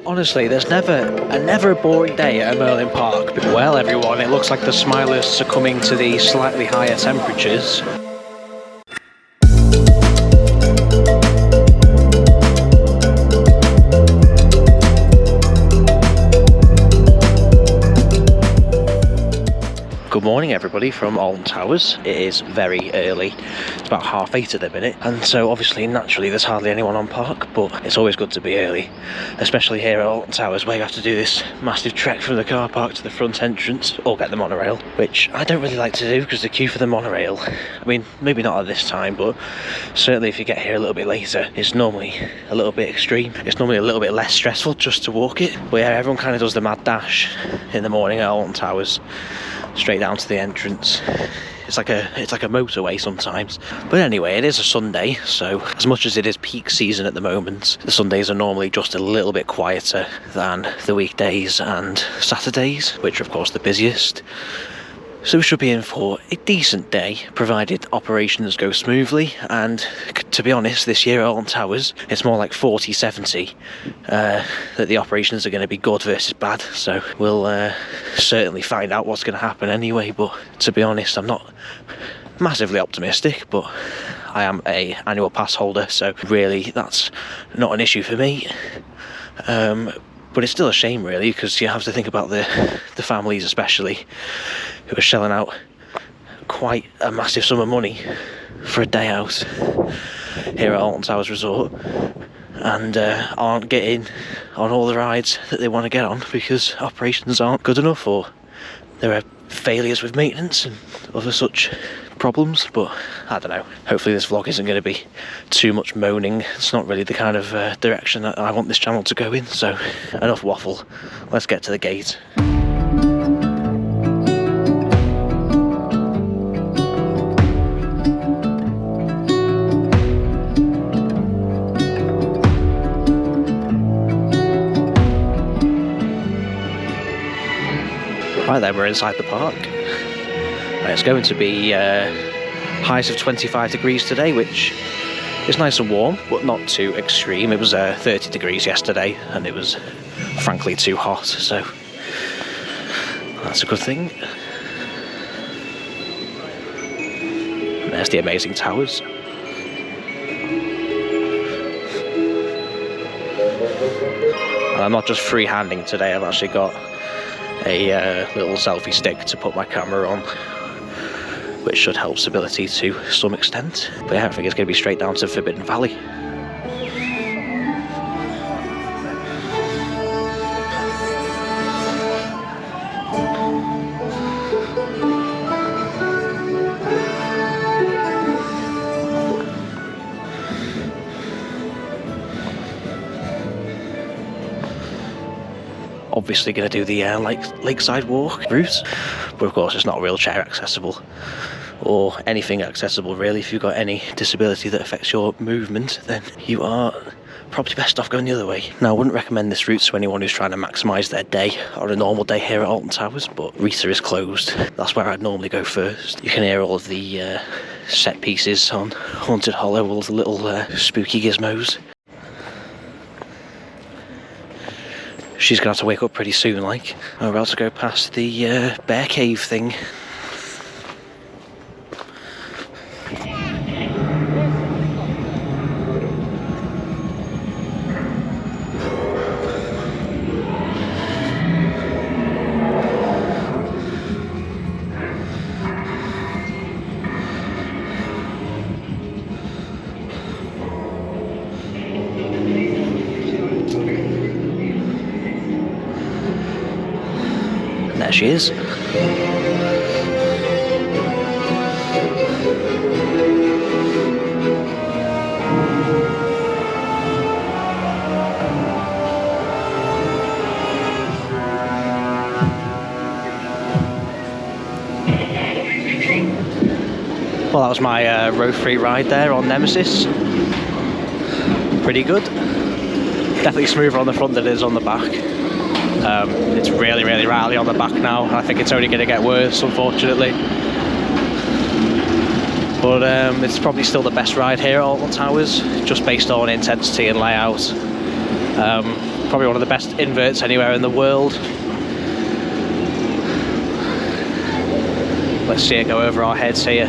Honestly, there's never a boring day at a Merlin Park. Well, everyone, it looks like the Smilers are coming to the slightly higher temperatures. Good morning everybody from Alton Towers. It is very early, it's about 8:30 at the minute, and so obviously naturally there's hardly anyone on park, but it's always good to be early, especially here at Alton Towers where you have to do this massive trek from the car park to the front entrance, or get the monorail, which I don't really like to do because the queue for the monorail, I mean maybe not at this time, but certainly if you get here a little bit later, it's normally a little bit extreme. It's normally a little bit less stressful just to walk it, but yeah, everyone kind of does the mad dash in the morning at Alton Towers, straight down to the entrance. It's like a motorway sometimes. But anyway, it is a Sunday, so as much as it is peak season at the moment, the Sundays are normally just a little bit quieter than the weekdays and Saturdays, which are of course the busiest. So we should be in for a decent day, provided operations go smoothly, and to be honest, this year at Alton Towers, it's more like 40-70 that the operations are going to be good versus bad, so we'll certainly find out what's going to happen anyway, but to be honest, I'm not massively optimistic, but I am a annual pass holder, so really that's not an issue for me. But it's still a shame really, because you have to think about the families especially, who are shelling out quite a massive sum of money for a day out here at Alton Towers Resort, and aren't getting on all the rides that they want to get on because operations aren't good enough, or there are failures with maintenance and other such problems. But I don't know, hopefully this vlog isn't going to be too much moaning. It's not really the kind of direction that I want this channel to go in, so enough waffle, let's get to the gate. Right then, we're inside the park. It's going to be highs of 25 degrees today, which is nice and warm, but not too extreme. It was 30 degrees yesterday, and it was frankly too hot, so that's a good thing. And there's the amazing towers. And I'm not just freehanding today, I've actually got a little selfie stick to put my camera on, which should help stability to some extent. But yeah, I think it's going to be straight down to Forbidden Valley. Obviously going to do the lakeside walk route, but of course it's not wheelchair accessible or anything accessible really. If you've got any disability that affects your movement, then you are probably best off going the other way. Now, I wouldn't recommend this route to anyone who's trying to maximise their day on a normal day here at Alton Towers, but Rita is closed. That's where I'd normally go first. You can hear all of the set pieces on Haunted Hollow, all the little spooky gizmos. She's gonna have to wake up pretty soon, like. We're about to go past the bear cave thing. There she is. Well, that was my row-free ride there on Nemesis. Pretty good. Definitely smoother on the front than it is on the back. It's really rally on the back now. I think it's only going to get worse, unfortunately. But it's probably still the best ride here at Alton Towers, just based on intensity and layout. Probably one of the best inverts anywhere in the world. Let's see it go over our heads here.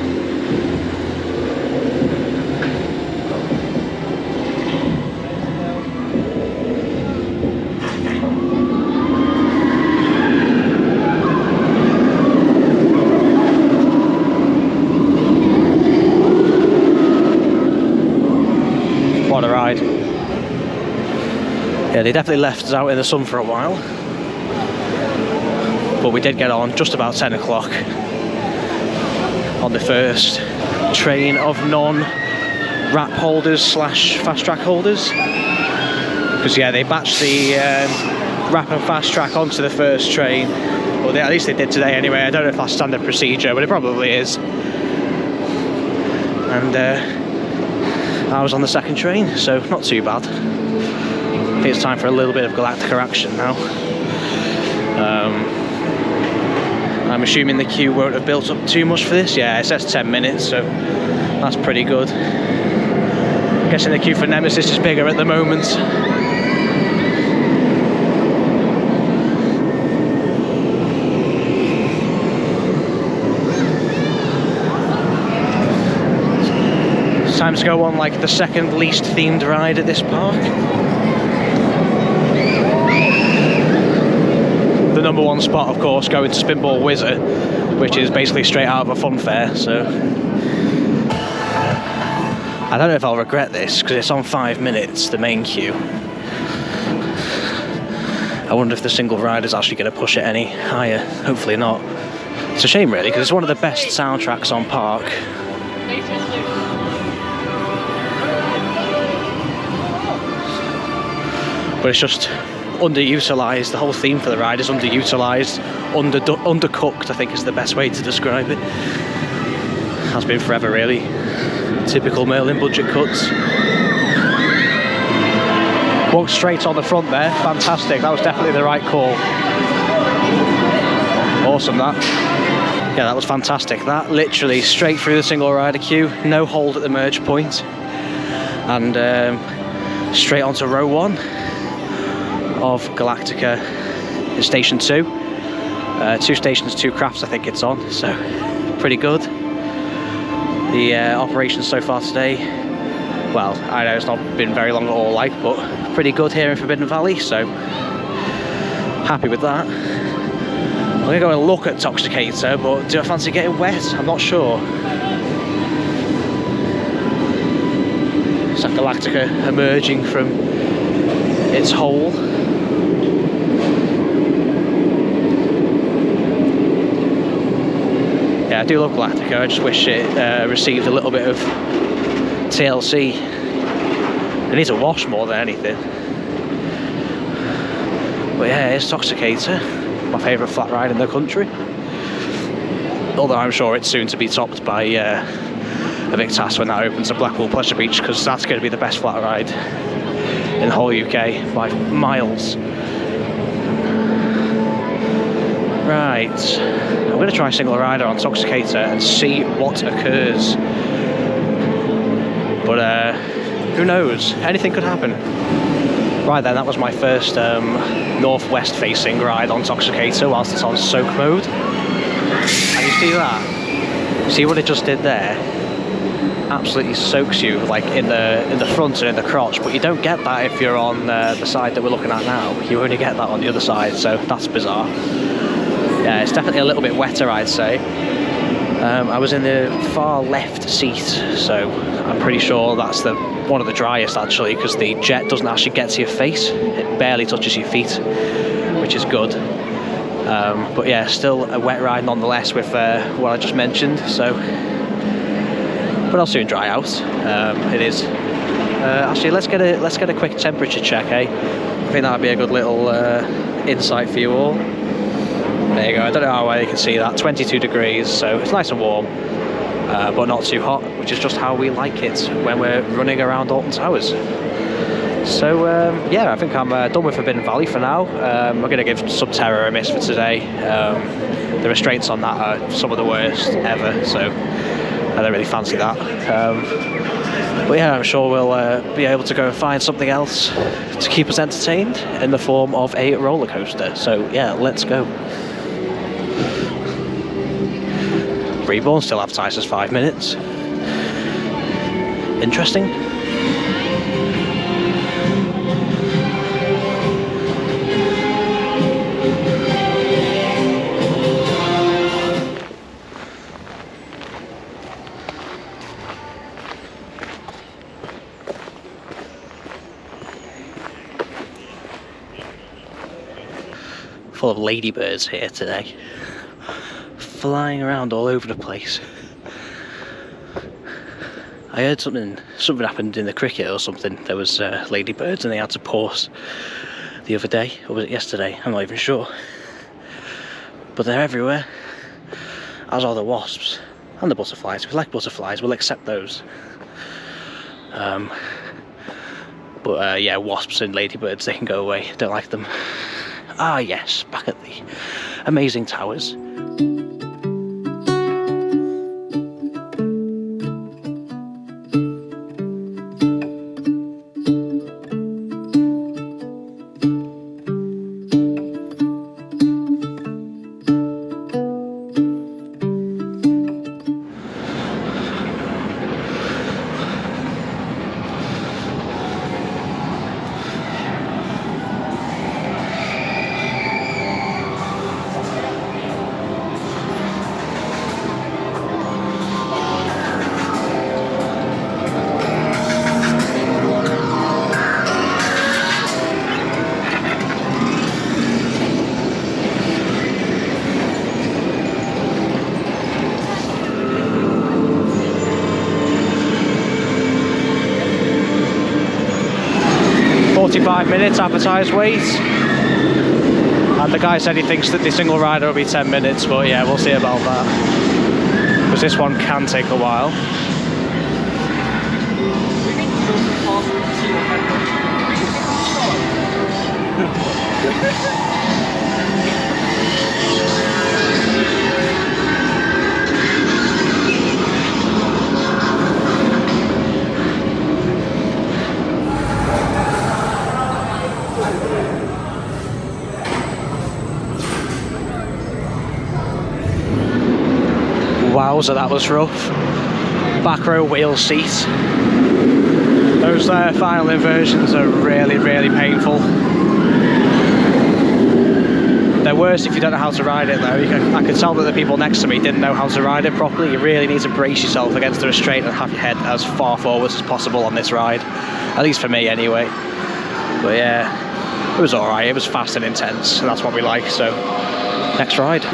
What a ride. Yeah, they definitely left us out in the sun for a while. But we did get on just about 10 o'clock on the first train of non-wrap holders slash fast track holders. Because yeah, they batched the wrap and fast track onto the first train. Well, at least they did today anyway. I don't know if that's standard procedure, but it probably is. And I was on the second train, so not too bad. I think it's time for a little bit of Galactica action now. I'm assuming the queue won't have built up too much for this. Yeah, it says 10 minutes, so that's pretty good. I'm guessing the queue for Nemesis is bigger at the moment. It's time to go on like the second least themed ride at this park. The number one spot, of course, going to Spinball Wizard, which is basically straight out of a fun fair, so I don't know if I'll regret this, because it's on 5 minutes, the main queue. I wonder if the single rider's actually going to push it any higher. Hopefully not. It's a shame, really, because it's one of the best soundtracks on park. But it's just underutilised. The whole theme for the ride is underutilised, undercooked, I think is the best way to describe it. Has been forever, really. Typical Merlin budget cuts. Walked straight on the front there, fantastic. That was definitely the right call. Awesome, that. Yeah, that was fantastic. That literally straight through the single rider queue, no hold at the merge point, and straight onto row 1 of Galactica in Station 2. 2 stations, 2 crafts I think it's on, so pretty good. The operations so far today, well, I know it's not been very long at all, like, but pretty good here in Forbidden Valley, so happy with that. I'm going to go and look at Toxicator, but do I fancy getting wet? I'm not sure. It's like Galactica emerging from its hole. Yeah, I do love Galactica. I just wish it received a little bit of TLC. It needs a wash more than anything. But yeah, it's Toxicator, my favourite flat ride in the country. Although I'm sure it's soon to be topped by a Victas when that opens at Blackpool Pleasure Beach, because that's going to be the best flat ride in the whole UK by miles. Right, I'm going to try single rider on Toxicator and see what occurs. But who knows? Anything could happen. Right then, that was my first northwest facing ride on Toxicator whilst it's on soak mode. And you see that? See what it just did there? Absolutely soaks you, like in the front and in the crotch, but you don't get that if you're on the side that we're looking at now. You only get that on the other side, so that's bizarre. Yeah, it's definitely a little bit wetter, I'd say. I was in the far left seat, so I'm pretty sure that's one of the driest actually, because the jet doesn't actually get to your face. It barely touches your feet, which is good. But yeah, still a wet ride nonetheless with what I just mentioned. So, but I'll soon dry out. It is. Actually, let's get a quick temperature check, eh? I think that'd be a good little insight for you all. There you go. I don't know how well you can see that. 22 degrees, so it's nice and warm, but not too hot, which is just how we like it when we're running around Alton Towers. So yeah, I think I'm done with Forbidden Valley for now. I'm going to give Subterra a miss for today. The restraints on that are some of the worst ever, so I don't really fancy that. But yeah, I'm sure we'll be able to go and find something else to keep us entertained in the form of a roller coaster. So yeah, let's go. Reborn still advertised as 5 minutes. Interesting. Full of ladybirds here today, flying around all over the place. I heard something happened in the cricket or something. There was ladybirds and they had to pause the other day, or was it yesterday? I'm not even sure. But they're everywhere, as are the wasps and the butterflies. If we like butterflies, we'll accept those. But yeah, wasps and ladybirds, they can go away. Don't like them. Ah yes, back at the amazing towers. Minutes advertised wait, and the guy said he thinks that the single rider will be 10 minutes, but yeah, we'll see about that, because this one can take a while. Wowza, that was rough. Back row wheel seat. Those final inversions are really, really painful. They're worse if you don't know how to ride it though. I could tell that the people next to me didn't know how to ride it properly. You really need to brace yourself against the restraint and have your head as far forwards as possible on this ride. At least for me anyway. But yeah, it was alright. It was fast and intense, and that's what we like. So, next ride.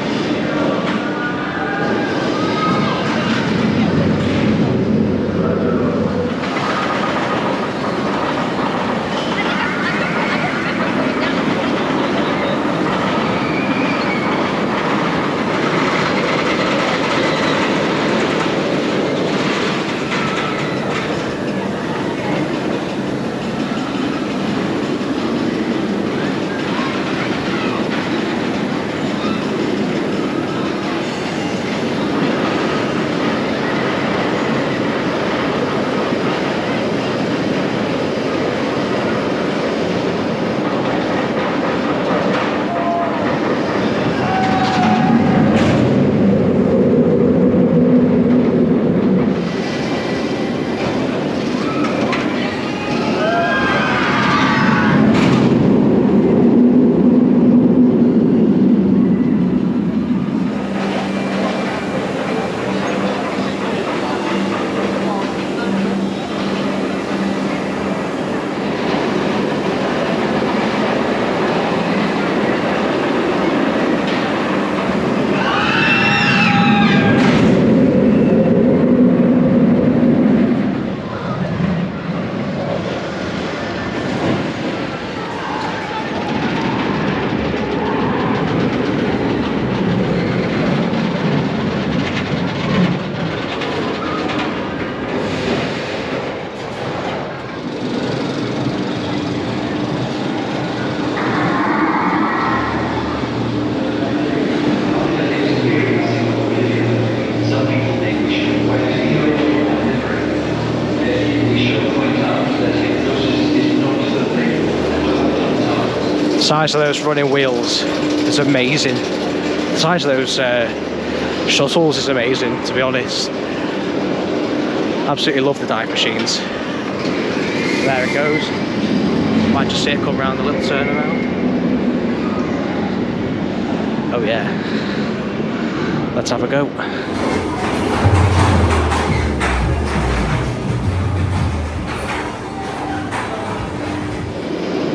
size of those running wheels is amazing. The size of those shuttles is amazing, to be honest. Absolutely love the dive machines. There it goes. Might just see it come around the little turnaround. Oh yeah. Let's have a go.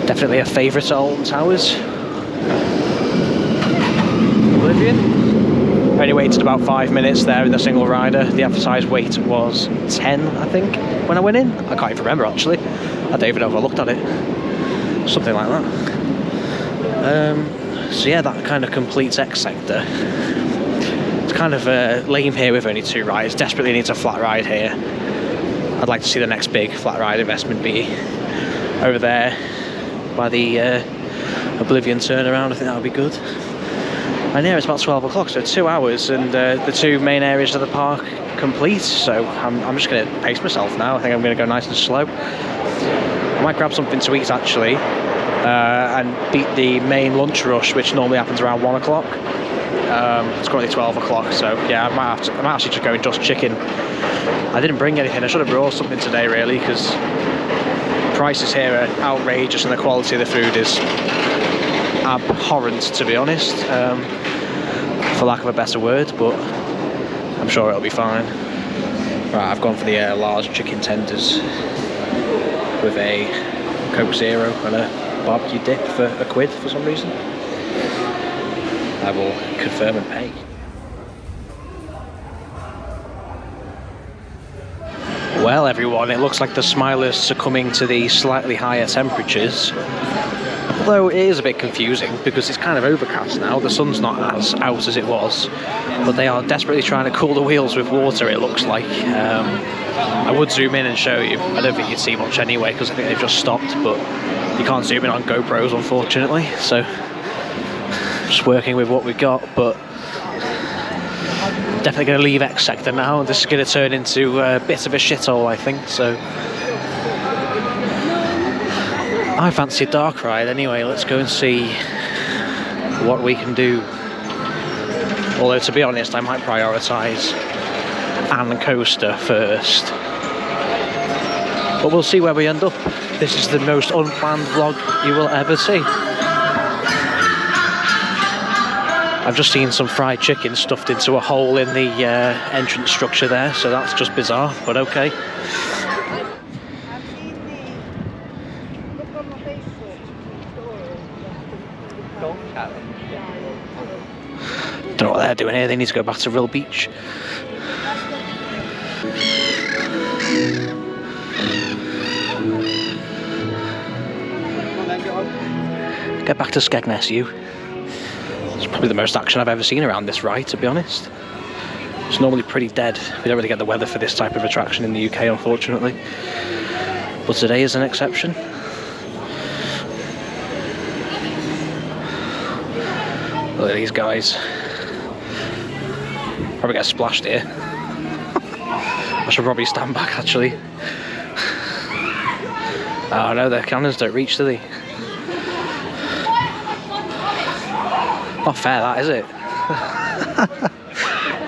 Definitely a favourite at Alton Towers. Oblivion. Only waited about 5 minutes there in the single rider. The advertised wait was 10, I think, when I went in. I can't even remember actually. I don't even know if I looked at it. Something like that. So yeah, that kind of completes X sector. It's kind of lame here with only 2 rides. Desperately needs a flat ride here. I'd like to see the next big flat ride investment be over there by the Oblivion turnaround. I think that would be good. And yeah, it's about 12 o'clock, so 2 hours, and the 2 main areas of the park complete. So I'm just going to pace myself now. I think I'm going to go nice and slow. I might grab something to eat actually, and beat the main lunch rush, which normally happens around 1 o'clock. It's currently 12 o'clock, so yeah, I might actually just go and just chicken. I didn't bring anything. I should have brought something today really, because prices here are outrageous and the quality of the food is abhorrent, to be honest, for lack of a better word, but I'm sure it'll be fine. Right, I've gone for the large chicken tenders with a Coke Zero and a barbecue dip for £1 for some reason. I will confirm and pay. Well everyone, it looks like the Smiler's succumbing to the slightly higher temperatures. Although it is a bit confusing because it's kind of overcast now, the sun's not as out as it was, but they are desperately trying to cool the wheels with water, it looks like. I would zoom in and show you. I don't think you'd see much anyway because I think they've just stopped, but you can't zoom in on GoPros unfortunately, so just working with what we've got. But definitely going to leave X sector now. This is going to turn into a bit of a shithole, I think, so I fancy a dark ride anyway. Let's go and see what we can do. Although to be honest, I might prioritise Ann Coaster first, but we'll see where we end up. This is the most unplanned vlog you will ever see. I've just seen some fried chicken stuffed into a hole in the entrance structure there, so that's just bizarre, but okay. Don't know what they're doing here, they need to go back to Rill Beach. Get back to Skegness, you. It's probably the most action I've ever seen around this ride, to be honest. It's normally pretty dead. We don't really get the weather for this type of attraction in the UK, unfortunately. But today is an exception. Look at these guys. Probably get splashed here. I should probably stand back, actually. Oh no, their cannons don't reach, do they? Not fair, that, is it?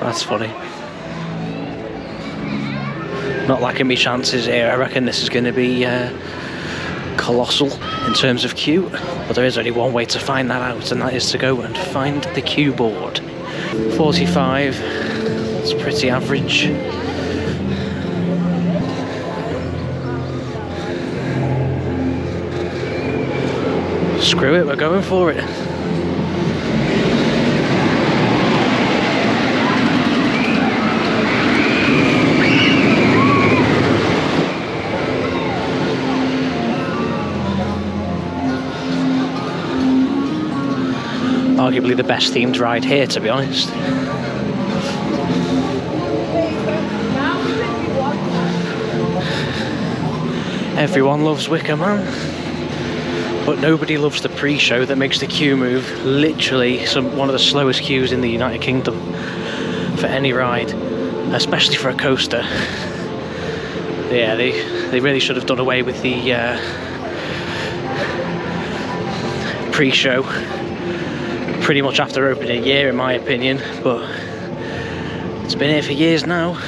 That's funny. Not liking me chances here. I reckon this is going to be colossal in terms of queue, but there is only one way to find that out, and that is to go and find the queue board. 45, that's pretty average. Screw it, we're going for it. Arguably the best themed ride here, to be honest. Everyone loves Wicker Man, but nobody loves the pre-show that makes the queue move. Literally one of the slowest queues in the United Kingdom for any ride, especially for a coaster. Yeah, they really should have done away with the pre-show pretty much after opening a year in my opinion, but it's been here for years now.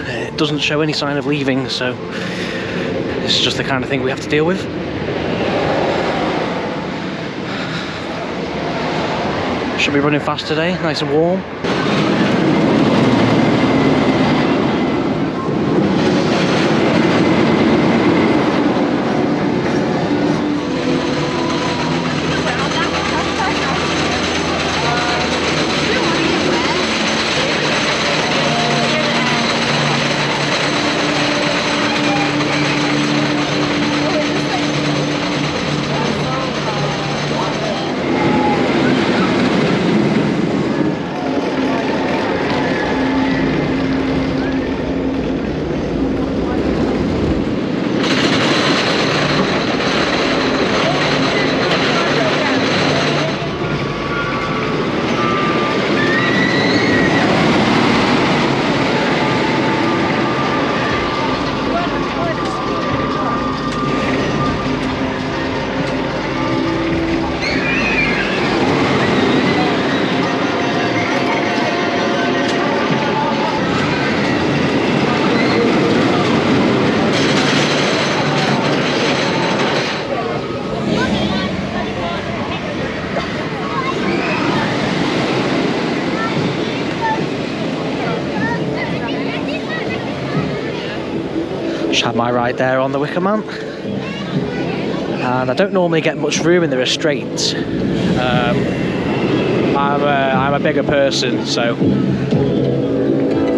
It doesn't show any sign of leaving, so it's just the kind of thing we have to deal with. Should be running fast today, nice and warm. Just had my ride there on the Wicker Man, and I don't normally get much room in the restraints. I'm a bigger person, so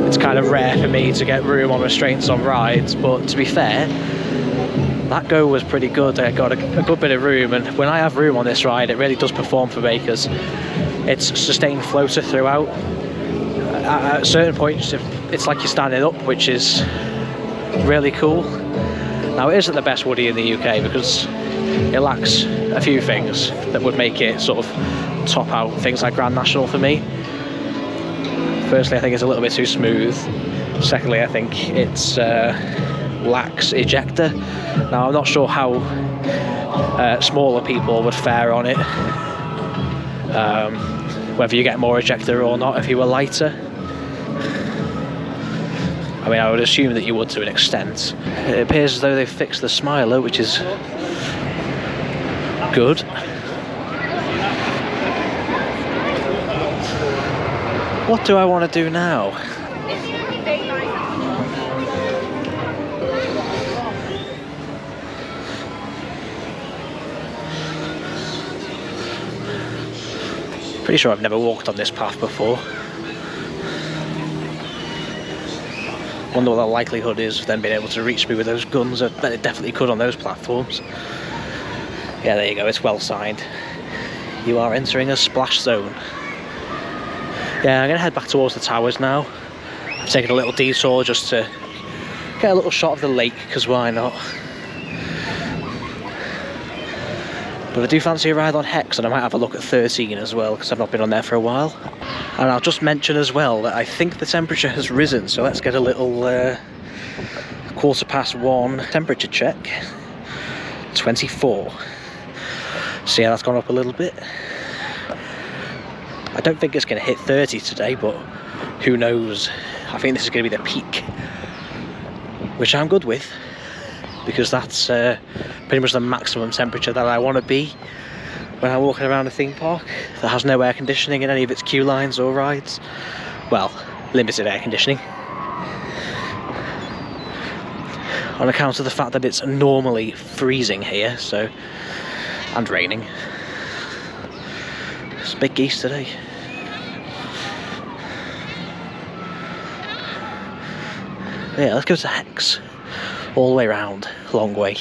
it's kind of rare for me to get room on restraints on rides, but to be fair, that go was pretty good. I got a good bit of room, and when I have room on this ride it really does perform for me because it's sustained floater throughout. At certain points it's like you're standing up, which is really cool. Now it isn't the best Woody in the UK because it lacks a few things that would make it sort of top out things like Grand National for me. Firstly, I think it's a little bit too smooth. Secondly, I think it's lacks ejector. Now I'm not sure how smaller people would fare on it, whether you get more ejector or not if you were lighter. I mean, I would assume that you would to an extent. It appears as though they've fixed the smiler, which is good. What do I want to do now? Pretty sure I've never walked on this path before. Wonder what the likelihood is of them being able to reach me with those guns. I bet it definitely could on those platforms. Yeah, there you go, it's well signed. You are entering a splash zone. Yeah, I'm going to head back towards the towers now. I've taken a little detour just to get a little shot of the lake, because why not? But I do fancy a ride on Hex, and I might have a look at 13 as well, because I've not been on there for a while. And I'll just mention as well that I think the temperature has risen, so let's get a little 1:15 temperature check. 24. So yeah, that's gone up a little bit. I don't think it's going to hit 30 today, but who knows. I think this is going to be the peak, which I'm good with, because that's pretty much the maximum temperature that I want to be when I'm walking around a theme park that has no air conditioning in any of its queue lines or rides. Well, limited air conditioning, on account of the fact that it's normally freezing here, so, and raining. It's big geese today. Yeah, let's go to Hex. All the way around, long way.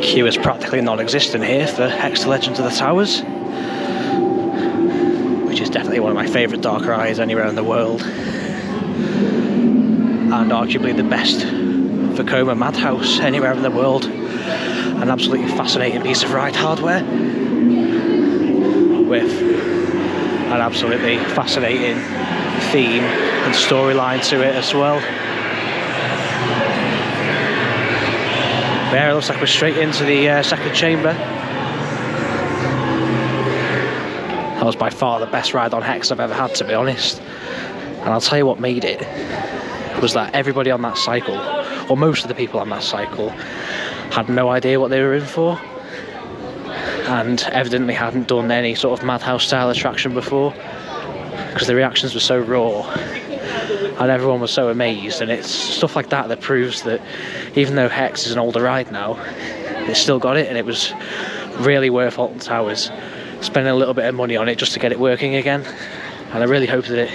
Queue is practically non-existent here for Hex to Legends of the Towers, which is definitely one of my favourite dark rides anywhere in the world, and arguably the best Vekoma Madhouse anywhere in the world. An absolutely fascinating piece of ride hardware. with an absolutely fascinating theme and storyline to it as well. But yeah, it looks like we're straight into the second chamber. That was by far the best ride on Hex I've ever had, to be honest. And I'll tell you what made it was that everybody on that cycle, or most of the people on that cycle, had no idea what they were in for, and evidently hadn't done any sort of Madhouse style attraction before, because the reactions were so raw and everyone was so amazed. And it's stuff like that that proves that even though Hex is an older ride now, it's still got it, and it was really worth Alton Towers spending a little bit of money on it just to get it working again. And I really hope that it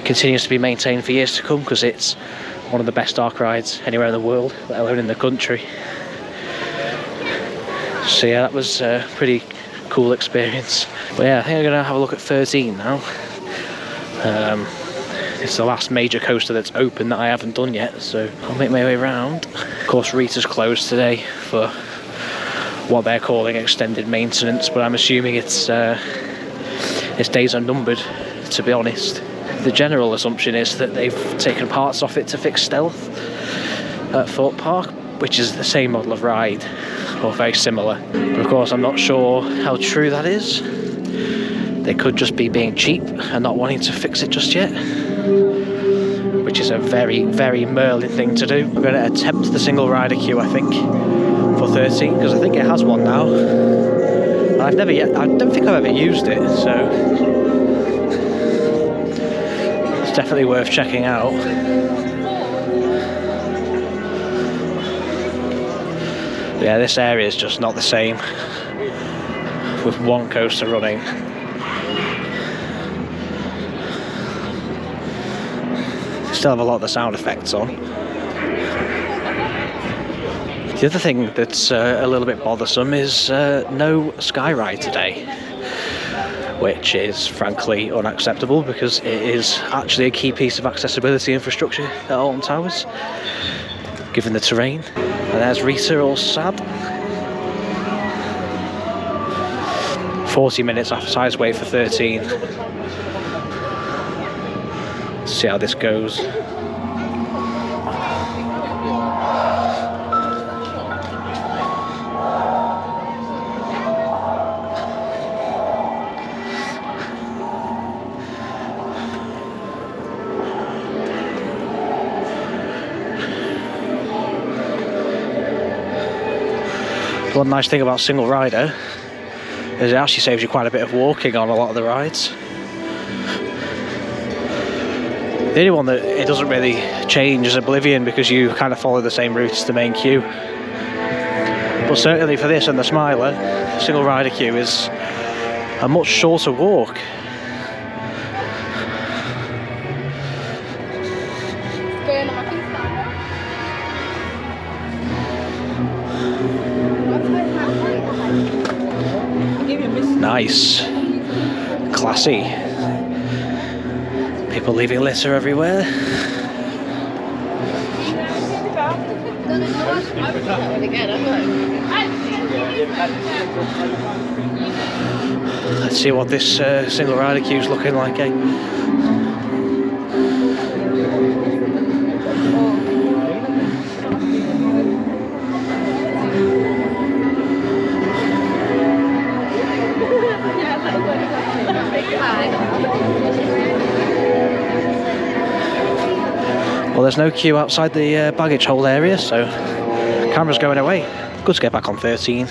continues to be maintained for years to come, because it's one of the best dark rides anywhere in the world, let alone in the country. So yeah, that was a pretty cool experience. But yeah, I think I'm going to have a look at 13 now. It's the last major coaster that's open that I haven't done yet, so I'll make my way around. Of course, Rita's closed today for what they're calling extended maintenance, but I'm assuming its days are numbered, to be honest. The general assumption is that they've taken parts off it to fix Stealth at Thorpe Park, which is the same model of ride, or very similar. But of course, I'm not sure how true that is. They could just be being cheap and not wanting to fix it just yet, which is a very, very Merlin thing to do. I'm going to attempt the single rider queue, I think, for 13, because I think it has one now. I don't think I've ever used it, so it's definitely worth checking out. Yeah, this area is just not the same with one coaster running. Still have a lot of the sound effects on. The other thing that's a little bit bothersome is no sky ride today, which is frankly unacceptable, because it is actually a key piece of accessibility infrastructure at Alton Towers, given the terrain. And there's Rita, all sad. 40 minutes after size wait for 13. Let's see how this goes. One nice thing about single rider is it actually saves you quite a bit of walking on a lot of the rides. The only one that it doesn't really change is Oblivion, because you kind of follow the same route as the main queue. But certainly for this and the Smiler, single rider queue is a much shorter walk. Nice. Classy. People leaving litter everywhere. Let's see what this single rider queue is looking like, eh? Well, there's no queue outside the baggage hold area, so camera's going away. Good to get back on 13.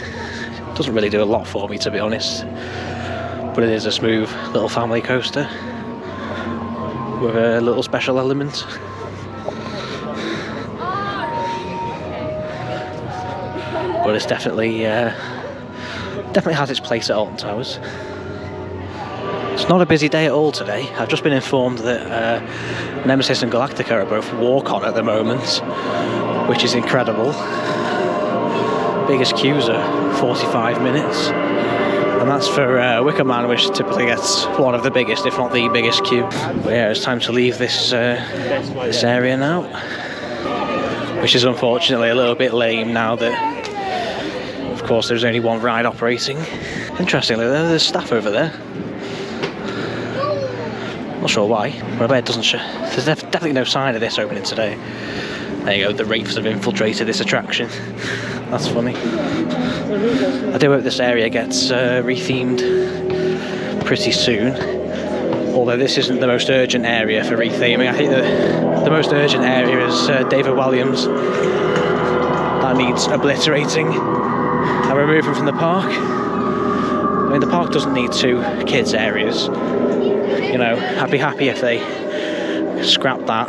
Doesn't really do a lot for me, to be honest, but it is a smooth little family coaster with a little special element. But it's definitely has its place at Alton Towers. It's not a busy day at all today. I've just been informed that Nemesis and Galactica are both walk-on at the moment, which is incredible. Biggest queues are 45 minutes, and that's for Wicker Man, which typically gets one of the biggest, if not the biggest queue. But yeah, it's time to leave this area now, which is unfortunately a little bit lame now that, of course, there's only one ride operating. Interestingly, there's staff over there. Not sure why, but I bet it doesn't show. There's definitely no sign of this opening today. There you go, the wraiths have infiltrated this attraction. That's funny. I do hope this area gets rethemed pretty soon. Although this isn't the most urgent area for retheming. I think the most urgent area is David Williams. That needs obliterating and removing from the park. I mean, the park doesn't need 2 kids areas. You know, I'd be happy if they scrapped that,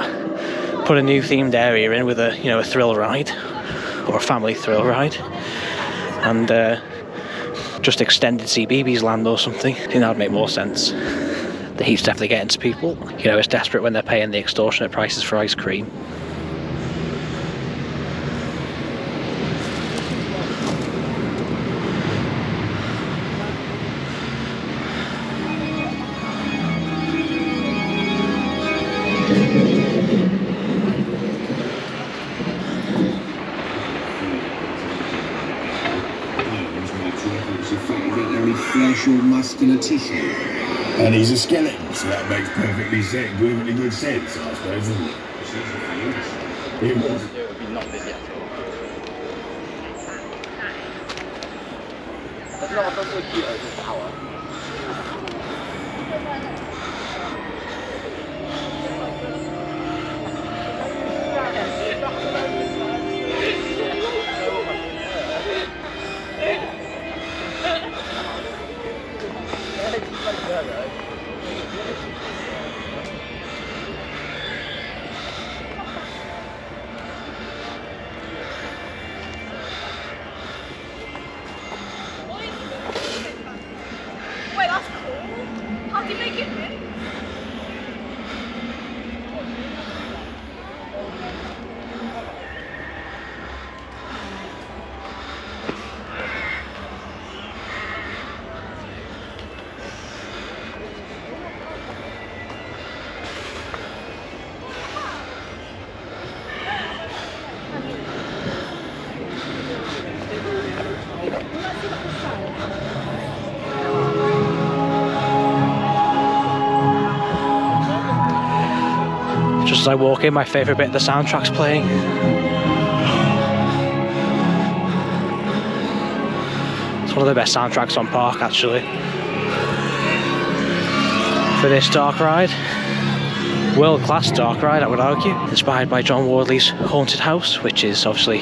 put a new themed area in with a, you know, a thrill ride or a family thrill ride, and just extended CBeebies Land or something. I think that would make more sense. The heat's definitely getting to people. You know, it's desperate when they're paying the extortionate prices for ice cream. Flesh or muscular tissue. And he's a skeleton, so that makes perfectly good sense, I suppose, doesn't it? It was. It would be not busy at all. That's not a good power. Wait, that's cool. How do you make it win? Just as I walk in, my favourite bit of the soundtrack's playing. It's one of the best soundtracks on park, actually. For this dark ride. World-class dark ride, I would argue. Inspired by John Wardley's Haunted House, which is obviously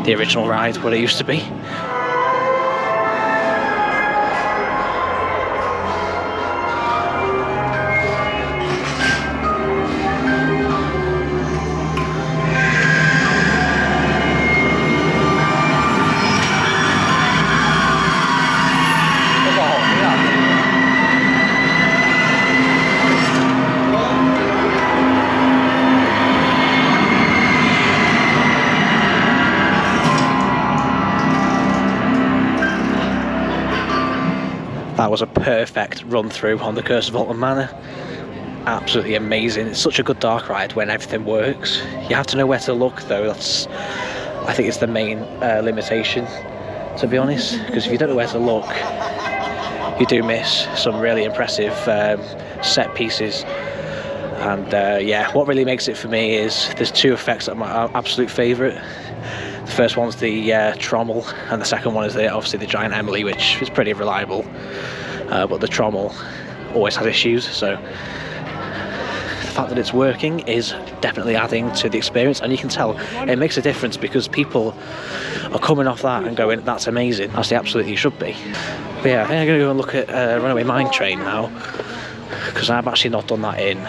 the original ride, what it used to be. That was a perfect run through on the Curse of Alton Manor. Absolutely amazing. It's such a good dark ride when everything works. You have to know where to look though. I think it's the main limitation, to be honest, because if you don't know where to look, you do miss some really impressive set pieces. And yeah, what really makes it for me is there's 2 effects that are my absolute favourite. The first one's the trommel, and the second one is obviously the giant Emily, which is pretty reliable. But the trommel always has issues, so the fact that it's working is definitely adding to the experience, and you can tell it makes a difference because people are coming off that and going, that's amazing, as they absolutely should be. But yeah, I think I'm going to go and look at Runaway Mine Train now, because I've actually not done that in...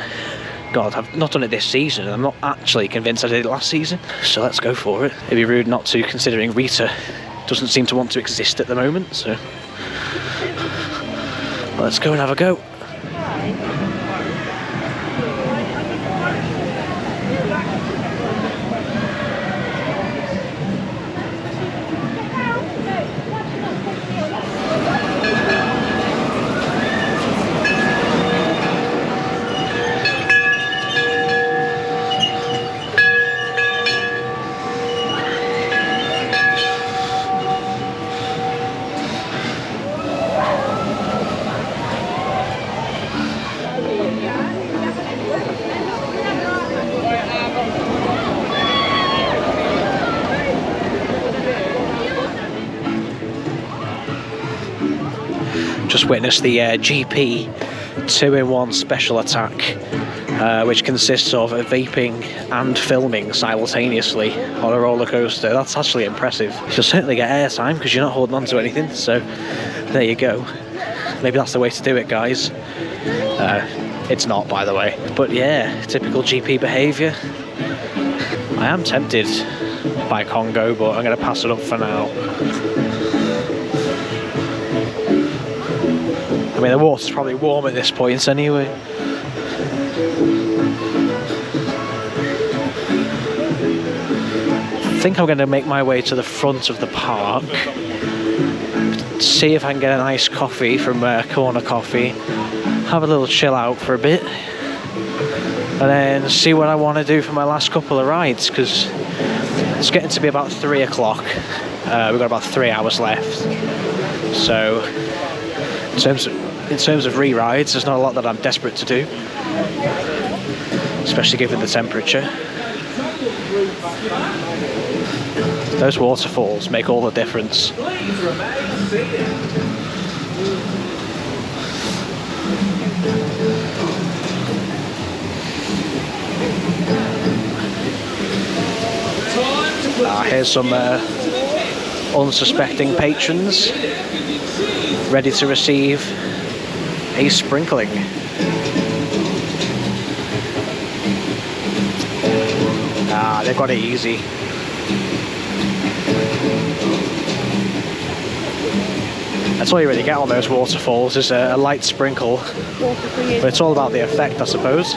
God, I've not done it this season, and I'm not actually convinced I did it last season, so let's go for it. It'd be rude not to, considering Rita doesn't seem to want to exist at the moment, so let's go and have a go. just witnessed the GP 2-in-1 special attack, which consists of vaping and filming simultaneously on a roller coaster. That's actually impressive. You'll certainly get airtime because you're not holding on to anything, so there you go. Maybe that's the way to do it, guys. It's not, by the way. But yeah, typical GP behaviour. I am tempted by Congo, but I'm going to pass it up for now. I mean, the water's probably warm at this point anyway. I think I'm going to make my way to the front of the park, see if I can get an iced coffee from Corner Coffee, have a little chill out for a bit, and then see what I want to do for my last couple of rides, because it's getting to be about 3 o'clock. We've got about 3 hours left, so in terms of re-rides, there's not a lot that I'm desperate to do, especially given the temperature. Those waterfalls make all the difference. Here's some unsuspecting patrons ready to receive a sprinkling. They've got it easy. That's all you really get on those waterfalls, is a light sprinkle. But it's all about the effect, I suppose.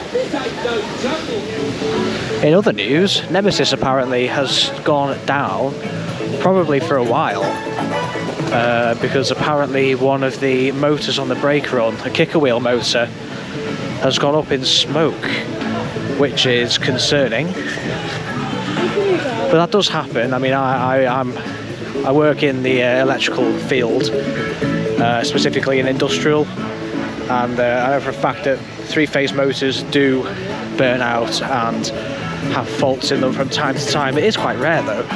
In other news, Nemesis apparently has gone down, probably for a while, because apparently one of the motors on the brake run, a kicker wheel motor, has gone up in smoke, which is concerning. But that does happen. I mean, I work in the electrical field, specifically in industrial, and I know for a fact that 3-phase motors do burn out and have faults in them from time to time. It is quite rare though.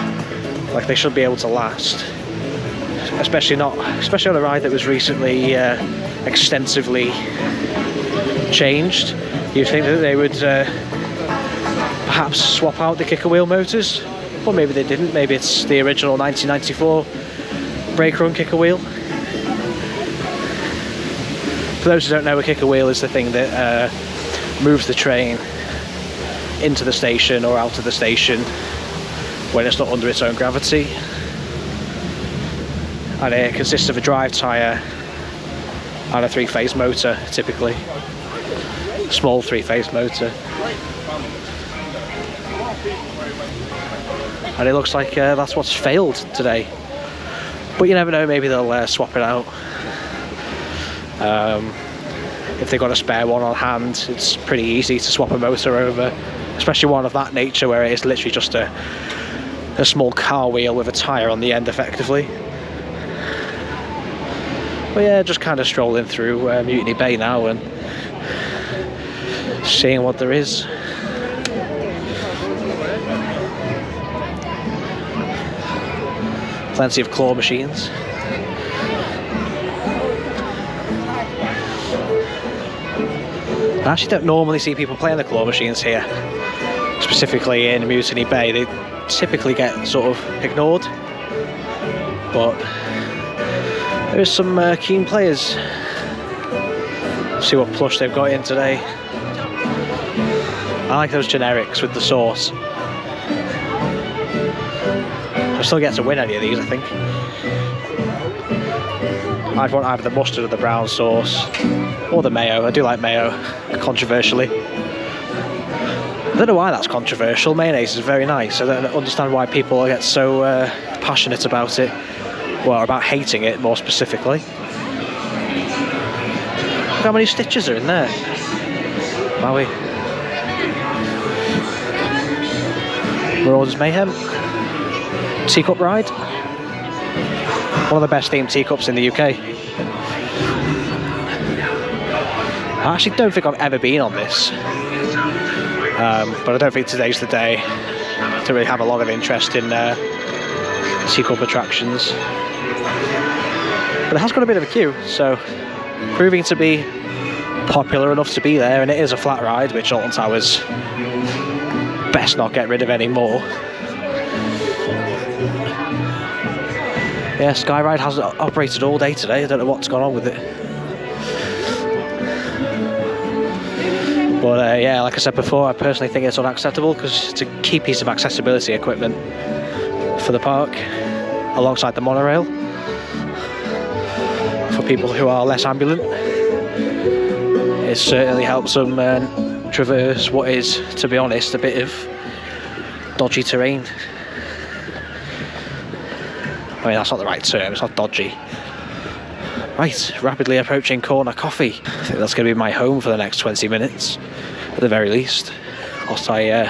Like, they should be able to last, especially on a ride that was recently extensively changed. You'd think that they would perhaps swap out the kicker wheel motors, or maybe they didn't. Maybe it's the original 1994 brake run kicker wheel. For those who don't know, a kicker wheel is the thing that moves the train into the station or out of the station when it's not under its own gravity. And it consists of a drive tyre and a 3-phase motor, typically. Small 3-phase motor. And it looks like that's what's failed today. But you never know, maybe they'll swap it out. If they've got a spare one on hand, it's pretty easy to swap a motor over, especially one of that nature where it is literally just a small car wheel with a tyre on the end, effectively. But yeah, just kind of strolling through Mutiny Bay now and seeing what there is. Plenty of claw machines. I actually don't normally see people playing the claw machines here, specifically in Mutiny Bay. They typically get sort of ignored, but there's some keen players. See what plush they've got in today. I like those generics with the sauce. I still get to win any of these, I think. I'd want either the mustard or the brown sauce, or the mayo. I do like mayo, controversially. I don't know why that's controversial. Mayonnaise is very nice. I don't understand why people get so passionate about it, well, about hating it more specifically. Look how many stitches are in there. Wowie. Marauders Mayhem. Teacup ride. One of the best themed teacups in the UK. I actually don't think I've ever been on this, but I don't think today's the day to really have a lot of interest in teacup attractions. But it has got a bit of a queue, so proving to be popular enough to be there, and it is a flat ride, which Alton Towers best not get rid of anymore. Yeah, Skyride hasn't operated all day today. I don't know what's gone on with it. But yeah, like I said before, I personally think it's unacceptable because it's a key piece of accessibility equipment for the park, alongside the monorail, for people who are less ambulant. It certainly helps them traverse what is, to be honest, a bit of dodgy terrain. I mean, that's not the right term, it's not dodgy. Right, rapidly approaching Corner Coffee. I think that's going to be my home for the next 20 minutes, at the very least. Whilst I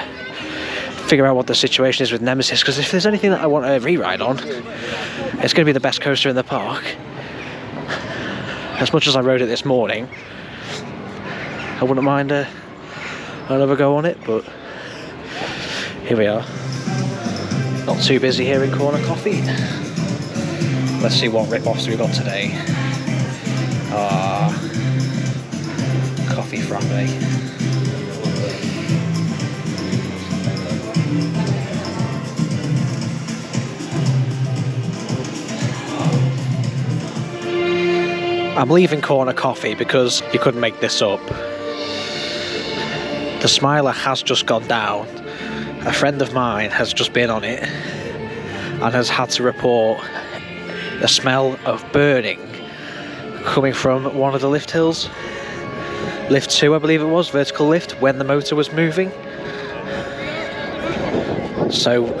figure out what the situation is with Nemesis, because if there's anything that I want to re-ride on, it's going to be the best coaster in the park. As much as I rode it this morning, I wouldn't mind another go on it, but here we are. Not too busy here in Corner Coffee. Let's see what rip-offs we got today. Coffee frappe. I'm leaving Corner Coffee because you couldn't make this up. The Smiler has just gone down. A friend of mine has just been on it and has had to report the smell of burning coming from one of the lift hills. Lift 2, I believe it was, vertical lift, when the motor was moving. So,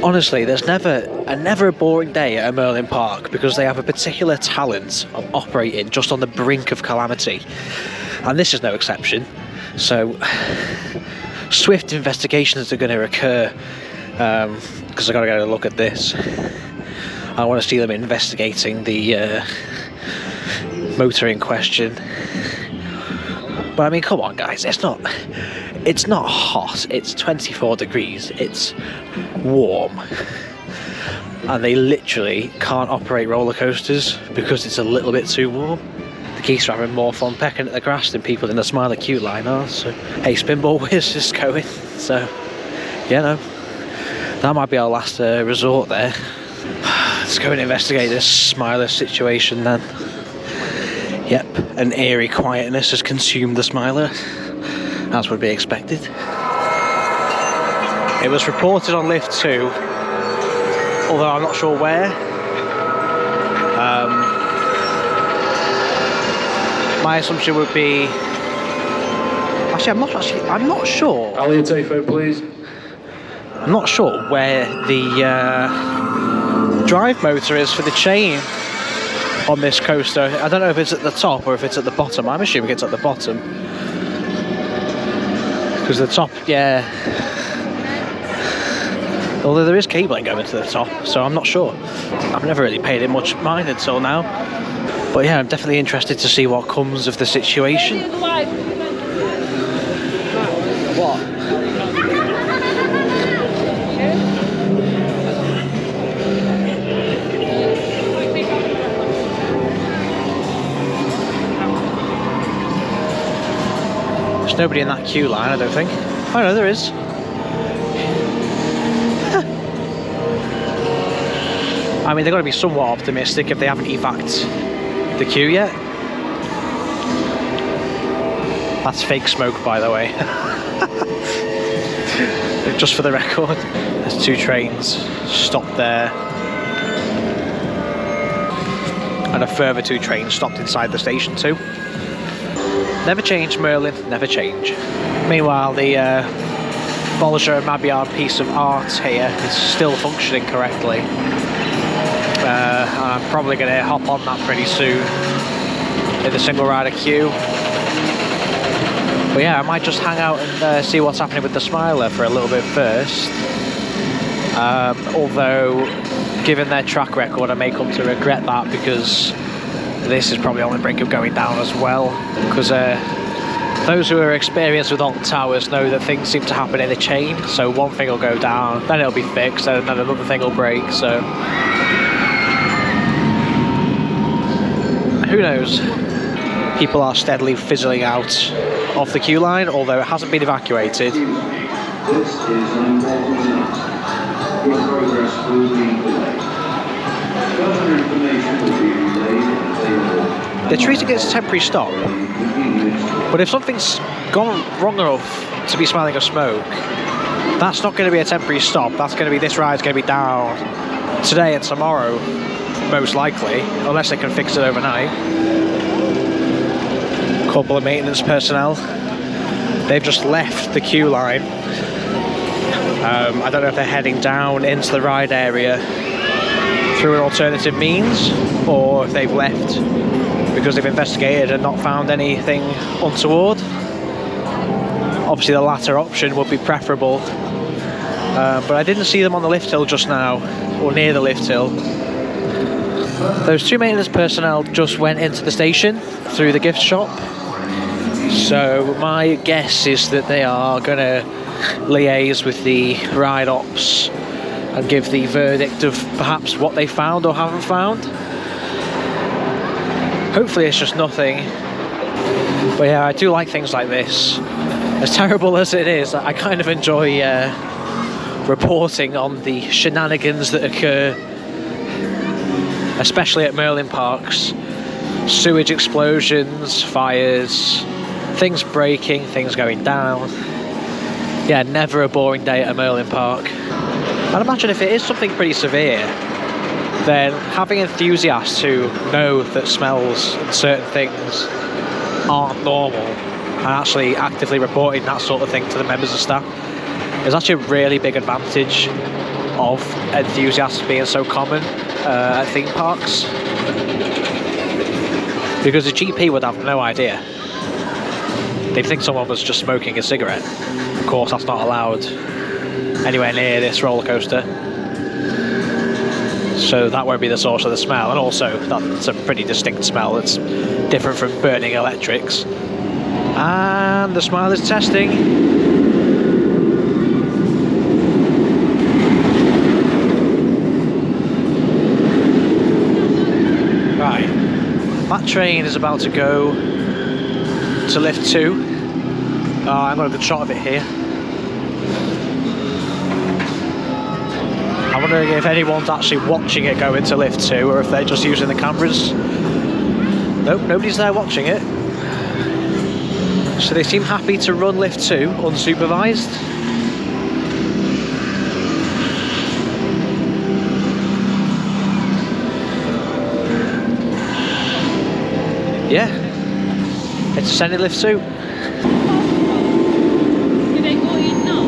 honestly, there's never a boring day at a Merlin Park because they have a particular talent of operating just on the brink of calamity. And this is no exception. So, swift investigations are going to occur because I've got to go look at this. I want to see them investigating the motor in question. But I mean, come on guys, it's not hot, it's 24 degrees, it's warm. And they literally can't operate roller coasters because it's a little bit too warm. The geese are having more fun pecking at the grass than people in the Smiler queue line are. So, hey, Spinball Wizard is going. So, yeah, no, that might be our last resort there. Let's go and investigate this Smiler situation then. Yep, an eerie quietness has consumed the Smiler, as would be expected. It was reported on lift 2, although I'm not sure where. My assumption would be... I'm not sure. Elliot, telephone, please. I'm not sure where the drive motor is for the chain on this coaster. I don't know if it's at the top or if it's at the bottom. I'm assuming it's at the bottom. Because the top, yeah. Although there is cabling going to the top, so I'm not sure. I've never really paid it much mind until now. But yeah, I'm definitely interested to see what comes of the situation. What? There's nobody in that queue line, I don't think. Oh no, there is. I mean, they've got to be somewhat optimistic if they haven't evac'd the queue yet. That's fake smoke, by the way. Just for the record. There's 2 trains stopped there. And a further 2 trains stopped inside the station too. Never change, Merlin, never change. Meanwhile, the Bolger and Mabiard piece of art here is still functioning correctly. I'm probably going to hop on that pretty soon in the single rider queue. But yeah, I might just hang out and see what's happening with the Smiler for a little bit first. Although, given their track record, I may come to regret that because this is probably on the brink of going down as well. Because those who are experienced with Alton Towers know that things seem to happen in a chain. So one thing will go down, then it'll be fixed, and then another thing will break. So who knows? People are steadily fizzling out of the queue line, although it hasn't been evacuated. This is an important announcement. Your progress will be delayed. Further information will be relayed and available. They're treating it as a temporary stop, but if something's gone wrong enough to be smelling of smoke, that's not going to be a temporary stop. That's going to be, this ride's going to be down today and tomorrow, most likely, unless they can fix it overnight. Couple of maintenance personnel, they've just left the queue line. I don't know if they're heading down into the ride area through an alternative means, or if they've left because they've investigated and not found anything untoward. Obviously the latter option would be preferable, but I didn't see them on the lift hill just now, or near the lift hill. Those two maintenance personnel just went into the station through the gift shop, so my guess is that they are going to liaise with the ride ops and give the verdict of perhaps what they found or haven't found. Hopefully it's just nothing, but yeah, I do like things like this. As terrible as it is, I kind of enjoy reporting on the shenanigans that occur, especially at Merlin parks. Sewage explosions, fires, things breaking, things going down. Yeah, never a boring day at a Merlin park. I'd imagine if it is something pretty severe, then having enthusiasts who know that smells and certain things aren't normal and actually actively reporting that sort of thing to the members of staff is actually a really big advantage of enthusiasts being so common at theme parks, because the GP would have no idea. They'd think someone was just smoking a cigarette. Of course, that's not allowed anywhere near this roller coaster, so that won't be the source of the smell. And also, that's a pretty distinct smell. It's different from burning electrics. And the smile is testing. Right, that train is about to go to lift 2. I've got a good shot of it here. I'm wondering if anyone's actually watching it go into lift 2 or if they're just using the cameras. Nope, nobody's there watching it. So they seem happy to run lift 2 unsupervised. Yeah, it's ascending lift 2. Did they go in now?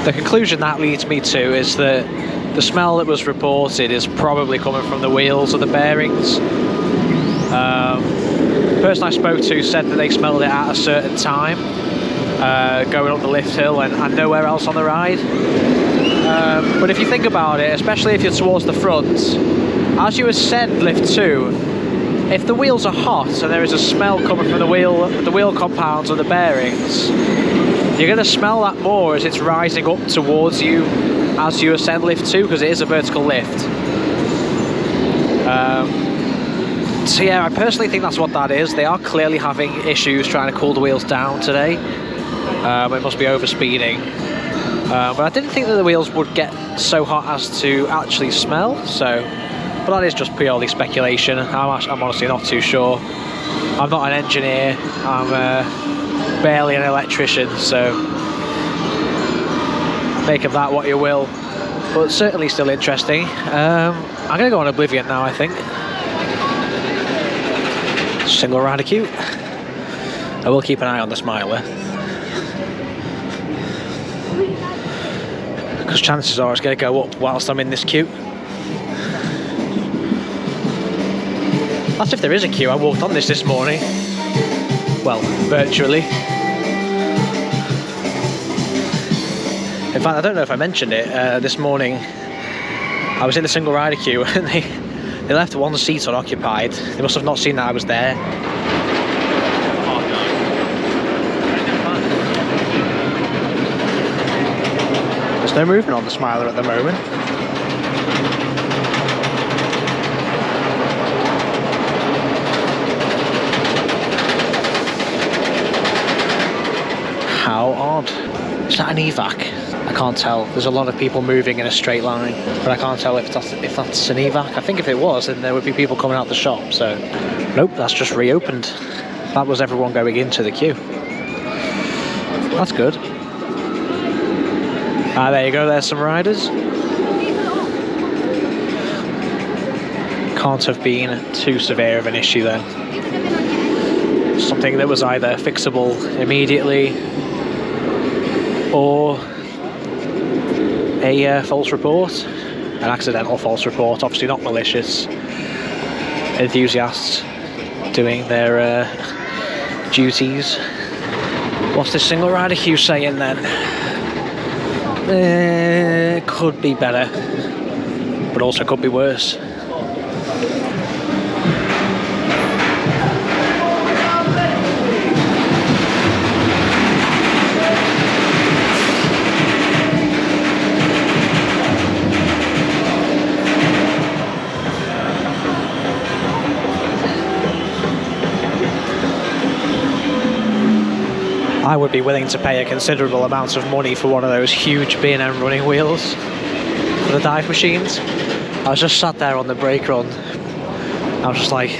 The conclusion that leads me to is that the smell that was reported is probably coming from the wheels or the bearings. The person I spoke to said that they smelled it at a certain time, going up the lift hill and nowhere else on the ride. But if you think about it, especially if you're towards the front, as you ascend lift 2, if the wheels are hot and there is a smell coming from the wheel compounds or the bearings, you're going to smell that more as it's rising up towards you as you ascend lift 2, because it is a vertical lift. So yeah, I personally think that's what that is. They are clearly having issues trying to cool the wheels down today. It must be overspeeding. But I didn't think that the wheels would get so hot as to actually smell. But that is just purely speculation. I'm honestly not too sure. I'm not an engineer. I'm barely an electrician, so make of that what you will. But certainly still interesting. I'm going to go on Oblivion now, I think. Single rider queue. I will keep an eye on the Smiler, because chances are it's going to go up whilst I'm in this queue. That's if there is a queue. I walked on this morning. Well, virtually. In fact, I don't know if I mentioned it, this morning I was in the single rider queue and they left one seat unoccupied. They must have not seen that I was there. No movement on the Smiler at the moment. How odd. Is that an evac? I can't tell. There's a lot of people moving in a straight line, but I can't tell if that's an evac. I think if it was, then there would be people coming out the shop, so... Nope, that's just reopened. That was everyone going into the queue. That's good. There you go, there's some riders. Can't have been too severe of an issue then. Something that was either fixable immediately or a false report, an accidental false report, obviously not malicious. Enthusiasts doing their duties. What's this single rider queue saying then? Could be better, but also could be worse. I would be willing to pay a considerable amount of money for one of those huge B&M running wheels for the dive machines. I was just sat there on the brake run. I was just like,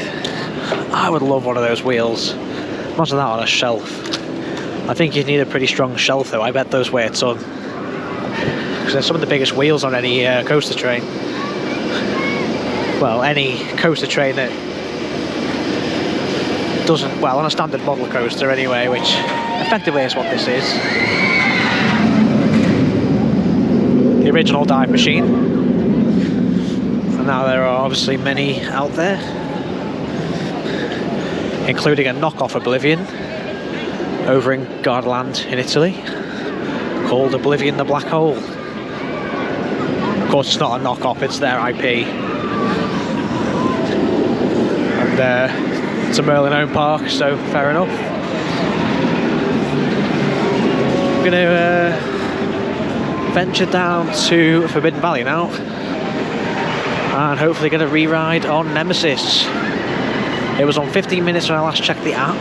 I would love one of those wheels. Imagine that on a shelf. I think you'd need a pretty strong shelf though. I bet those weigh a ton. Because they're some of the biggest wheels on any coaster train. Well, any coaster train that doesn't, well, on a standard model coaster anyway, which effectively is what this is. The original dive machine. And now there are obviously many out there, including a knockoff Oblivion over in Gardaland in Italy called Oblivion the Black Hole. Of course it's not a knockoff, it's their IP. And it's a Merlin-owned park, so fair enough. I'm going to venture down to Forbidden Valley now and hopefully get a re-ride on Nemesis. It was on 15 minutes when I last checked the app.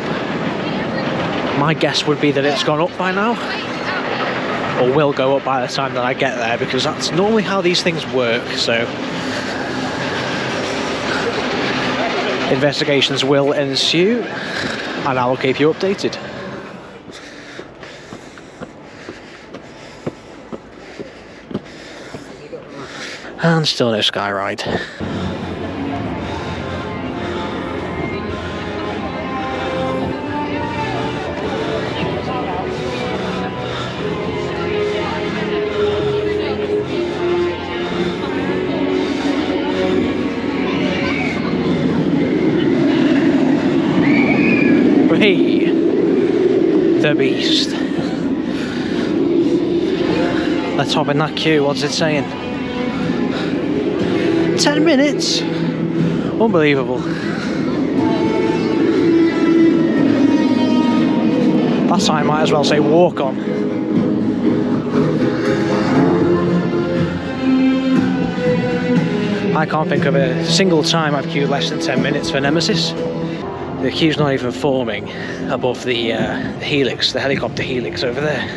My guess would be that it's gone up by now, or will go up by the time that I get there, because that's normally how these things work. So investigations will ensue, and I will keep you updated. And still no sky ride. Hey, the beast. Let's hop in that queue. What's it saying? 10 minutes? Unbelievable. That's how I might as well say walk on. I can't think of a single time I've queued less than 10 minutes for Nemesis. The queue's not even forming above the helix, the helicopter helix over there.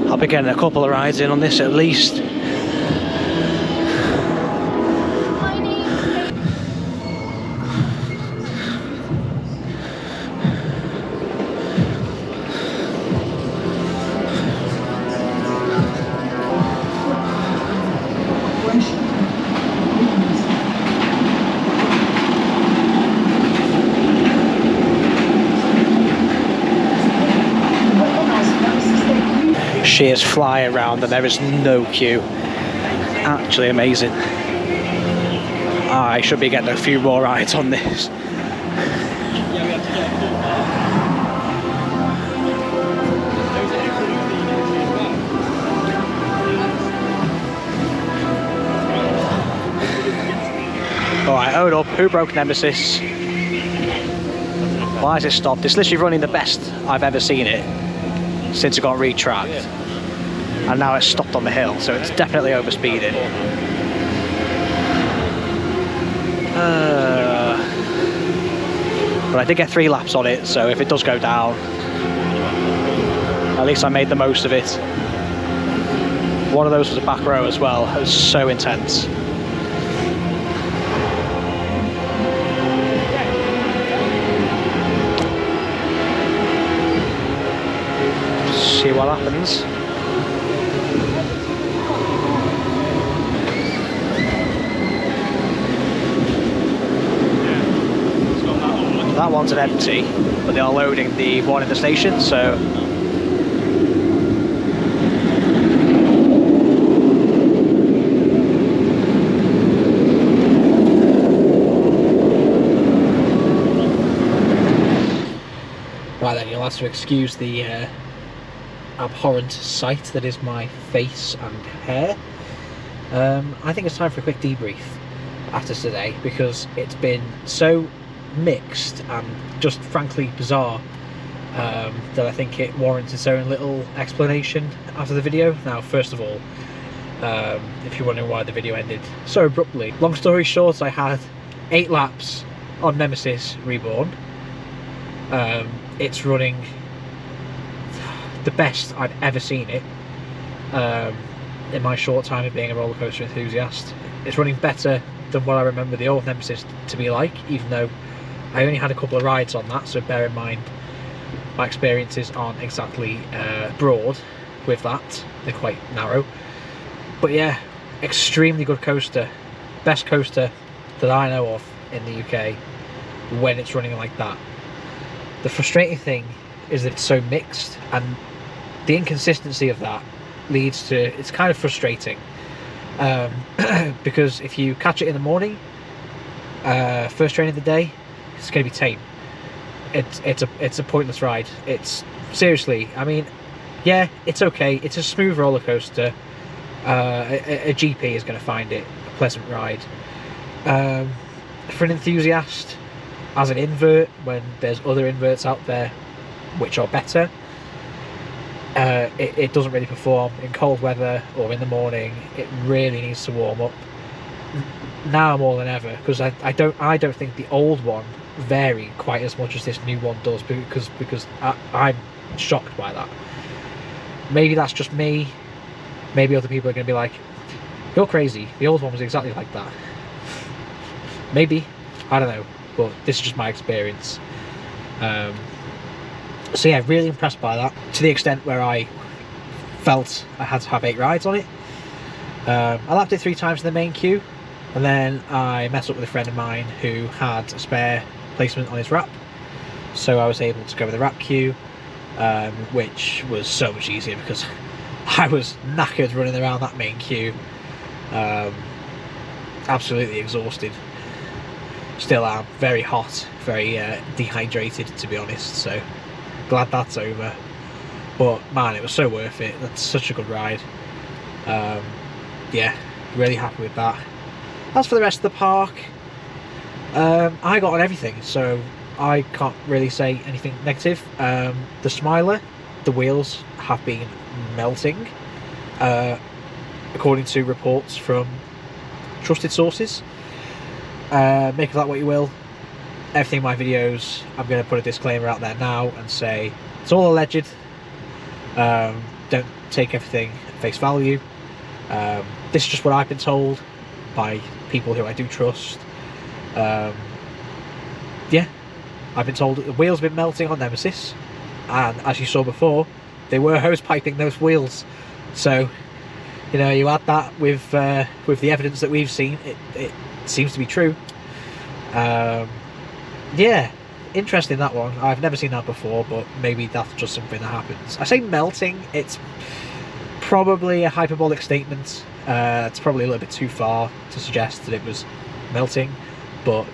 I'll be getting a couple of rides in on this at least. Shears fly around and there is no queue. Actually amazing. I should be getting a few more rides on this. showed up. Who broke Nemesis? Why has it stopped? It's literally running the best I've ever seen it since it got retracked. And now it's stopped on the hill, so it's definitely overspeeding. But I did get 3 laps on it, so if it does go down, at least I made the most of it. One of those was a back row as well. It was so intense. See what happens. That one's an empty, but they are loading the one in the station, so right then, you'll have to excuse the abhorrent sight that is my face and hair. I think it's time for a quick debrief after today, because it's been so mixed and just frankly bizarre that I think it warrants its own little explanation after the video. Now, first of all, if you're wondering why the video ended so abruptly, long story short, I had 8 laps on Nemesis Reborn. It's running the best I've ever seen it in my short time of being a roller coaster enthusiast. It's running better than what I remember the old Nemesis to be like, even though I only had a couple of rides on that, so bear in mind my experiences aren't exactly broad with that, they're quite narrow. But yeah, extremely good coaster, best coaster that I know of in the UK when it's running like that. The frustrating thing is that it's so mixed, and the inconsistency of that leads to, it's kind of frustrating, because if you catch it in the morning, first train of the day, it's going to be tame. It's a pointless ride. It's seriously, I mean, yeah, it's okay, it's a smooth roller coaster. A GP is going to find it a pleasant ride. For an enthusiast, as an invert, when there's other inverts out there which are better, it doesn't really perform in cold weather or in the morning. It really needs to warm up now more than ever, because I don't think the old one varied quite as much as this new one does, because I'm shocked by that. Maybe that's just me. Maybe other people are going to be like, you're crazy, the old one was exactly like that. Maybe, I don't know, but this is just my experience. So yeah, really impressed by that, to the extent where I felt I had to have 8 rides on it. I lapped it 3 times in the main queue, and then I met up with a friend of mine who had a spare placement on his wrap, so I was able to go with the wrap queue, which was so much easier because I was knackered running around that main queue, absolutely exhausted. Still am, very hot, very dehydrated, to be honest, so glad that's over. But man, it was so worth it. That's such a good ride. Yeah, really happy with that. As for the rest of the park, I got on everything, so I can't really say anything negative. The Smiler, the wheels have been melting, according to reports from trusted sources. Make of that what you will. Everything in my videos, I'm going to put a disclaimer out there now and say it's all alleged. Don't take everything at face value. This is just what I've been told by people who I do trust. Yeah, I've been told that the wheels have been melting on Nemesis, and as you saw before, they were hose piping those wheels. So, you know, you add that with the evidence that we've seen, it seems to be true. Yeah, interesting, that one. I've never seen that before, but maybe that's just something that happens. I say melting, it's probably a hyperbolic statement. It's probably a little bit too far to suggest that it was melting, but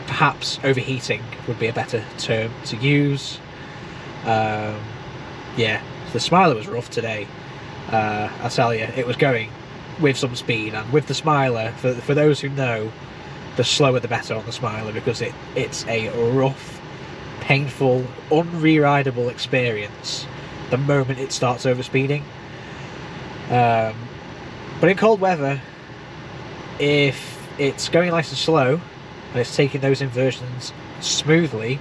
perhaps overheating would be a better term to use. Yeah, the Smiler was rough today. I tell you, it was going with some speed, and with the Smiler, for those who know, the slower the better on the Smiler, because it's a rough, painful, unre-rideable experience the moment it starts overspeeding. But in cold weather, if it's going nice and slow and it's taking those inversions smoothly,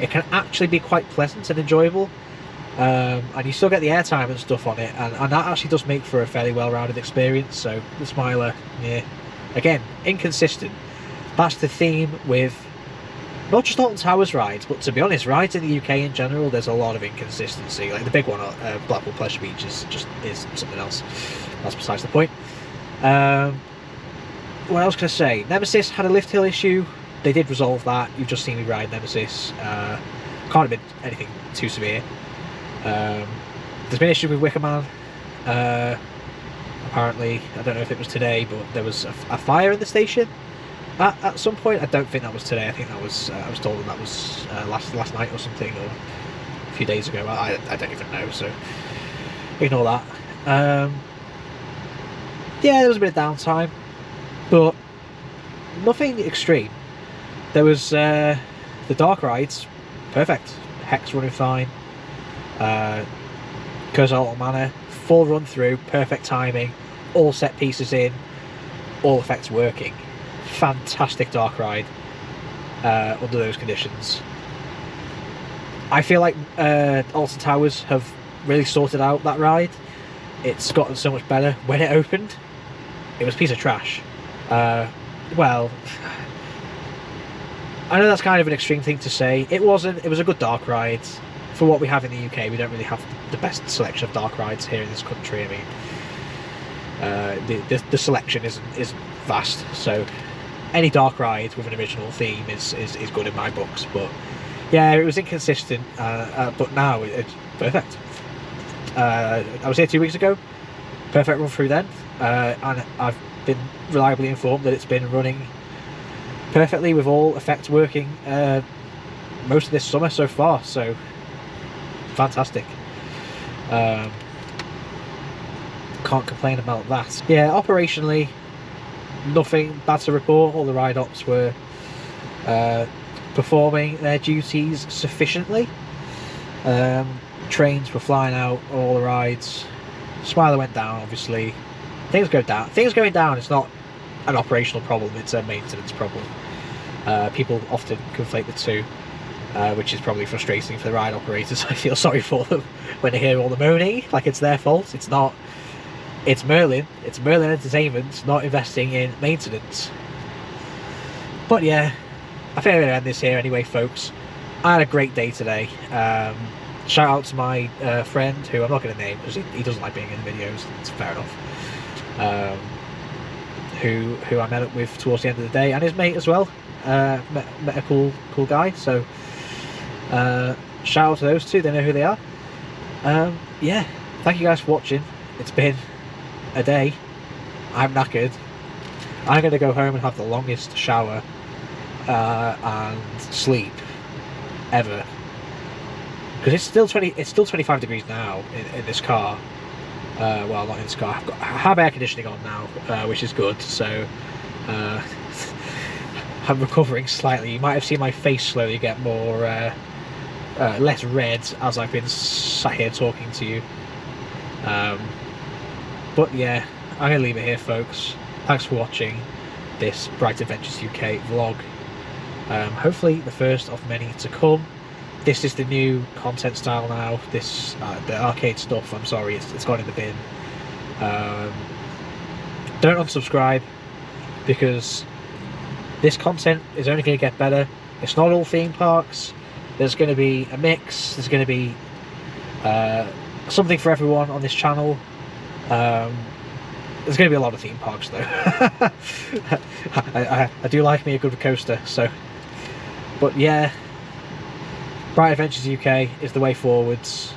it can actually be quite pleasant and enjoyable. And you still get the airtime and stuff on it, and that actually does make for a fairly well-rounded experience. So the Smiler, yeah, again, inconsistent. That's the theme with not just Alton Towers rides, but to be honest, rides in the UK in general. There's a lot of inconsistency. Like the big one, Blackpool Pleasure Beach, is something else. That's besides the point. What else can I say? Nemesis had a lift hill issue. They did resolve that. You've just seen me ride Nemesis. Can't have been anything too severe. There's been an issue with Wicker Man. Apparently, I don't know if it was today, but there was a fire in the station at some point. I don't think that was today. I think that was I was told that was last night or something, or a few days ago. I don't even know, so ignore that. Yeah, there was a bit of downtime, but nothing extreme. There was the dark rides, perfect. Hex running fine. Alton Manor, full run through, perfect timing, all set pieces in, all effects working. Fantastic dark ride under those conditions. I feel like Alton Towers have really sorted out that ride. It's gotten so much better. When it opened, it was a piece of trash. Well, I know that's kind of an extreme thing to say. It wasn't. It was a good dark ride. For what we have in the UK, we don't really have the best selection of dark rides here in this country. I mean, the selection isn't vast, so any dark ride with an original theme is good in my books. But yeah, it was inconsistent, but now it's perfect. I was here 2 weeks ago, perfect run through then, and I've been reliably informed that it's been running perfectly with all effects working most of this summer so far, so fantastic. Can't complain about that. Yeah, operationally, nothing bad to report. All the ride ops were performing their duties sufficiently. Trains were flying out on all the rides. Smiler went down, obviously. Things go down. Things going down, it's not an operational problem, it's a maintenance problem. People often conflate the two, which is probably frustrating for the ride operators. I feel sorry for them when they hear all the moaning, like it's their fault. It's not. It's Merlin Entertainment not investing in maintenance. But yeah, I think I'm going to end this here anyway, folks. I had a great day today. Shout out to my friend, who I'm not going to name because he doesn't like being in the videos. It's fair enough. Who I met up with towards the end of the day, and his mate as well. Met a cool guy. So shout out to those two. They know who they are. Yeah, thank you guys for watching. It's been a day. I'm knackered. I'm going to go home and have the longest shower and sleep ever, because it's still 25 degrees now in this car. Well, not in this car. I have air conditioning on now, which is good. So I'm recovering slightly. You might have seen my face slowly get more less red as I've been sat here talking to you. But yeah, I'm going to leave it here, folks. Thanks for watching this Bright Adventures UK vlog. Hopefully the first of many to come. This is the new content style now. This the arcade stuff, I'm sorry, it's gone in the bin. Don't unsubscribe, because this content is only going to get better. It's not all theme parks. There's going to be a mix. There's going to be something for everyone on this channel. There's going to be a lot of theme parks though. I do like me a good coaster, so. But yeah, Bright Adventures UK is the way forwards.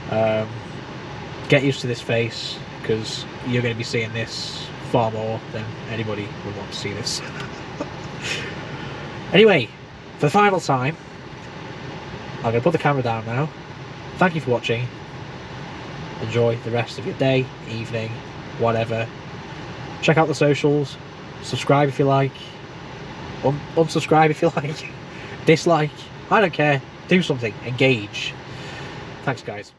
Get used to this face, because you're going to be seeing this far more than anybody would want to see this. Anyway, for the final time, I'm going to put the camera down now. Thank you for watching. Enjoy the rest of your day, evening, whatever. Check out the socials. Subscribe if you like. Unsubscribe if you like. Dislike. I don't care. Do something. Engage. Thanks, guys.